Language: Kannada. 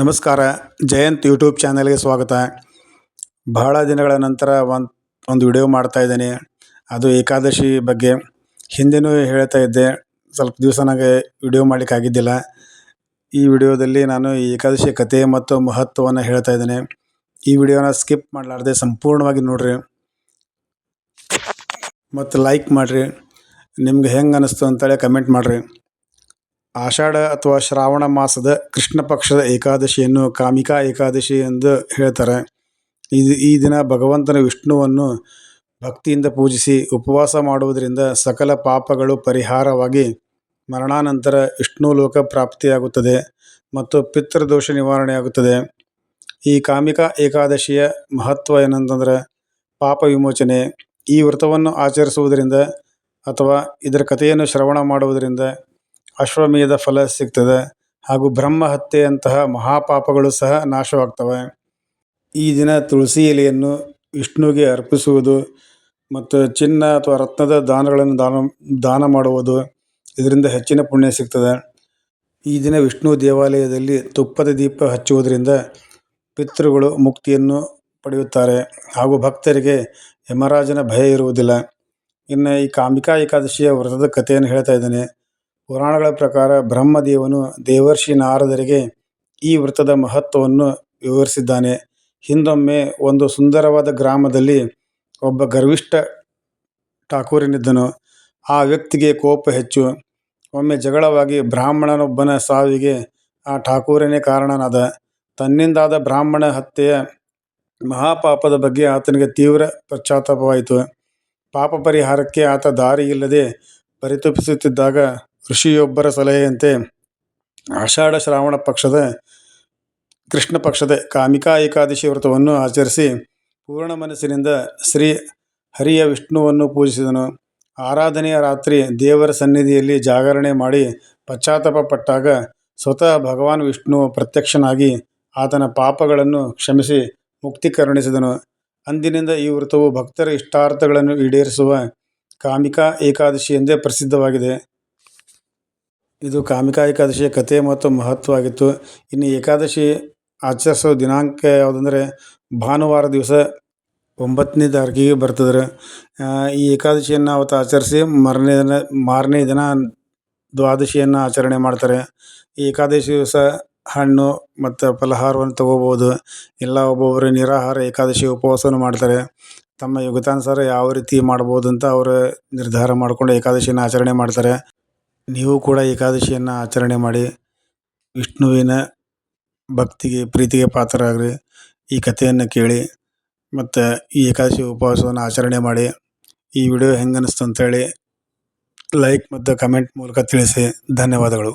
ನಮಸ್ಕಾರ. ಜಯಂತ್ ಯೂಟ್ಯೂಬ್ ಚಾನಲ್ಗೆ ಸ್ವಾಗತ. ಬಹಳ ದಿನಗಳ ನಂತರ ಒಂದು ವಿಡಿಯೋ ಮಾಡ್ತಾ ಇದ್ದೀನಿ. ಅದು ಏಕಾದಶಿ ಬಗ್ಗೆ. ಹಿಂದೆನೂ ಹೇಳ್ತಾ ಇದ್ದೆ, ಸ್ವಲ್ಪ ದಿವಸ ನನಗೆ ವಿಡಿಯೋ ಮಾಡಲಿಕ್ಕೆ ಆಗಿದ್ದಿಲ್ಲ. ಈ ವಿಡಿಯೋದಲ್ಲಿ ನಾನು ಈ ಏಕಾದಶಿ ಕಥೆ ಮತ್ತು ಮಹತ್ವವನ್ನು ಹೇಳ್ತಾ ಇದ್ದೇನೆ. ಈ ವಿಡಿಯೋನ ಸ್ಕಿಪ್ ಮಾಡಲಾರ್ದೆ ಸಂಪೂರ್ಣವಾಗಿ ನೋಡ್ರಿ ಮತ್ತು ಲೈಕ್ ಮಾಡಿರಿ. ನಿಮ್ಗೆ ಹೆಂಗೆ ಅನ್ನಿಸ್ತು ಅಂತೇಳಿ ಕಮೆಂಟ್ ಮಾಡಿರಿ. ಆಷಾಢ ಅಥವಾ ಶ್ರಾವಣ ಮಾಸದ ಕೃಷ್ಣ ಪಕ್ಷದ ಏಕಾದಶಿಯನ್ನು ಕಾಮಿಕಾ ಏಕಾದಶಿ ಎಂದು ಹೇಳ್ತಾರೆ. ಈ ದಿನ ಭಗವಂತನ ವಿಷ್ಣುವನ್ನು ಭಕ್ತಿಯಿಂದ ಪೂಜಿಸಿ ಉಪವಾಸ ಮಾಡುವುದರಿಂದ ಸಕಲ ಪಾಪಗಳು ಪರಿಹಾರವಾಗಿ ಮರಣಾನಂತರ ವಿಷ್ಣು ಲೋಕ ಪ್ರಾಪ್ತಿಯಾಗುತ್ತದೆ ಮತ್ತು ಪಿತೃದೋಷ ನಿವಾರಣೆಯಾಗುತ್ತದೆ. ಈ ಕಾಮಿಕಾ ಏಕಾದಶಿಯ ಮಹತ್ವ ಏನಂತಂದರೆ ಪಾಪ ವಿಮೋಚನೆ. ಈ ವ್ರತವನ್ನು ಆಚರಿಸುವುದರಿಂದ ಅಥವಾ ಇದರ ಕಥೆಯನ್ನು ಶ್ರವಣ ಮಾಡುವುದರಿಂದ ಅಶ್ವಮೇಧ ಫಲ ಸಿಗ್ತದೆ ಹಾಗೂ ಬ್ರಹ್ಮ ಹತ್ಯೆಯಂತಹ ಮಹಾಪಾಪಗಳು ಸಹ ನಾಶವಾಗ್ತವೆ. ಈ ದಿನ ತುಳಸಿ ಎಲೆಯನ್ನು ವಿಷ್ಣುವಿಗೆ ಅರ್ಪಿಸುವುದು ಮತ್ತು ಚಿನ್ನ ಅಥವಾ ರತ್ನದ ದಾನಗಳನ್ನು ದಾನ ಮಾಡುವುದು, ಇದರಿಂದ ಹೆಚ್ಚಿನ ಪುಣ್ಯ ಸಿಗ್ತದೆ. ಈ ದಿನ ವಿಷ್ಣು ದೇವಾಲಯದಲ್ಲಿ ತುಪ್ಪದ ದೀಪ ಹಚ್ಚುವುದರಿಂದ ಪಿತೃಗಳು ಮುಕ್ತಿಯನ್ನು ಪಡೆಯುತ್ತಾರೆ ಹಾಗೂ ಭಕ್ತರಿಗೆ ಯಮರಾಜನ ಭಯ ಇರುವುದಿಲ್ಲ. ಇನ್ನು ಈ ಕಾಮಿಕಾ ಏಕಾದಶಿಯ ವ್ರತದ ಕಥೆಯನ್ನು ಹೇಳ್ತಾ ಇದ್ದೇನೆ. ಪುರಾಣಗಳ ಪ್ರಕಾರ ಬ್ರಹ್ಮದೇವನು ದೇವರ್ಷಿ ನಾರದರಿಗೆ ಈ ವ್ರತದ ಮಹತ್ವವನ್ನು ವಿವರಿಸಿದ್ದಾನೆ. ಹಿಂದೊಮ್ಮೆ ಒಂದು ಸುಂದರವಾದ ಗ್ರಾಮದಲ್ಲಿ ಒಬ್ಬ ಗರ್ವಿಷ್ಠ ಠಾಕೂರನಿದ್ದನು. ಆ ವ್ಯಕ್ತಿಗೆ ಕೋಪ ಹೆಚ್ಚು. ಒಮ್ಮೆ ಜಗಳವಾಗಿ ಬ್ರಾಹ್ಮಣನೊಬ್ಬನ ಸಾವಿಗೆ ಆ ಠಾಕೂರನೇ ಕಾರಣನಾದ. ತನ್ನಿಂದಾದ ಬ್ರಾಹ್ಮಣ ಹತ್ಯೆಯ ಮಹಾಪಾಪದ ಬಗ್ಗೆ ಆತನಿಗೆ ತೀವ್ರ ಪಶ್ಚಾತ್ತಾಪವಾಯಿತು. ಪಾಪ ಪರಿಹಾರಕ್ಕೆ ಆತ ದಾರಿ ಇಲ್ಲದೆ ಪರಿತಪಿಸುತ್ತಿದ್ದಾಗ ಋಷಿಯೊಬ್ಬರ ಸಲಹೆಯಂತೆ ಆಷಾಢ ಶ್ರಾವಣ ಪಕ್ಷದ ಕೃಷ್ಣ ಪಕ್ಷದ ಕಾಮಿಕಾ ಏಕಾದಶಿ ವ್ರತವನ್ನು ಆಚರಿಸಿ ಪೂರ್ಣ ಮನಸ್ಸಿನಿಂದ ಶ್ರೀ ಹರಿಯ ವಿಷ್ಣುವನ್ನು ಪೂಜಿಸಿದನು. ಆರಾಧನೆಯ ರಾತ್ರಿ ದೇವರ ಸನ್ನಿಧಿಯಲ್ಲಿ ಜಾಗರಣೆ ಮಾಡಿ ಪಶ್ಚಾತ್ತಾಪ ಪಟ್ಟಾಗ ಸ್ವತಃ ಭಗವಾನ್ ವಿಷ್ಣು ಪ್ರತ್ಯಕ್ಷನಾಗಿ ಆತನ ಪಾಪಗಳನ್ನು ಕ್ಷಮಿಸಿ ಮುಕ್ತಿ ಕರುಣಿಸಿದನು. ಅಂದಿನಿಂದ ಈ ವ್ರತವು ಭಕ್ತರ ಇಷ್ಟಾರ್ಥಗಳನ್ನು ಈಡೇರಿಸುವ ಕಾಮಿಕಾ ಏಕಾದಶಿ ಎಂದೇ ಪ್ರಸಿದ್ಧವಾಗಿದೆ. ಇದು ಕಾಮಿಕಾ ಏಕಾದಶಿಯ ಕಥೆ ಮತ್ತು ಮಹತ್ವ ಆಗಿತ್ತು. ಇನ್ನು ಏಕಾದಶಿ ಆಚರಿಸೋ ದಿನಾಂಕ ಯಾವುದಂದರೆ ಭಾನುವಾರ ದಿವಸ 9ನೇ ತಾರೀಕಿಗೆ ಬರ್ತದೆ. ಈ ಏಕಾದಶಿಯನ್ನು ಅವತ್ತು ಆಚರಿಸಿ ಮಾರನೇ ದಿನ ದ್ವಾದಶಿಯನ್ನು ಆಚರಣೆ ಮಾಡ್ತಾರೆ. ಈ ಏಕಾದಶಿ ದಿವಸ ಹಣ್ಣು ಮತ್ತು ಫಲಹಾರವನ್ನು ತಗೋಬೋದು. ಇಲ್ಲ ಒಬ್ಬೊಬ್ಬರು ನಿರಾಹಾರ ಏಕಾದಶಿ ಉಪವಾಸವನ್ನು ಮಾಡ್ತಾರೆ. ತಮ್ಮ ಯೋಗ್ಯತಾನುಸಾರ ಯಾವ ರೀತಿ ಮಾಡ್ಬೋದು ಅಂತ ಅವರು ನಿರ್ಧಾರ ಮಾಡಿಕೊಂಡು ಏಕಾದಶಿಯನ್ನು ಆಚರಣೆ ಮಾಡ್ತಾರೆ. ನೀವು ಕೂಡ ಏಕಾದಶಿಯನ್ನು ಆಚರಣೆ ಮಾಡಿ ವಿಷ್ಣುವಿನ ಭಕ್ತಿಗೆ ಪ್ರೀತಿಗೆ ಪಾತ್ರರಾಗ್ರಿ. ಈ ಕಥೆಯನ್ನು ಕೇಳಿ ಮತ್ತು ಈ ಏಕಾದಶಿ ಉಪವಾಸವನ್ನು ಆಚರಣೆ ಮಾಡಿ. ಈ ವಿಡಿಯೋ ಹೆಂಗೆ ಅನ್ನಿಸ್ತು ಅಂತೇಳಿ ಲೈಕ್ ಮತ್ತು ಕಮೆಂಟ್ ಮೂಲಕ ತಿಳಿಸಿ. ಧನ್ಯವಾದಗಳು.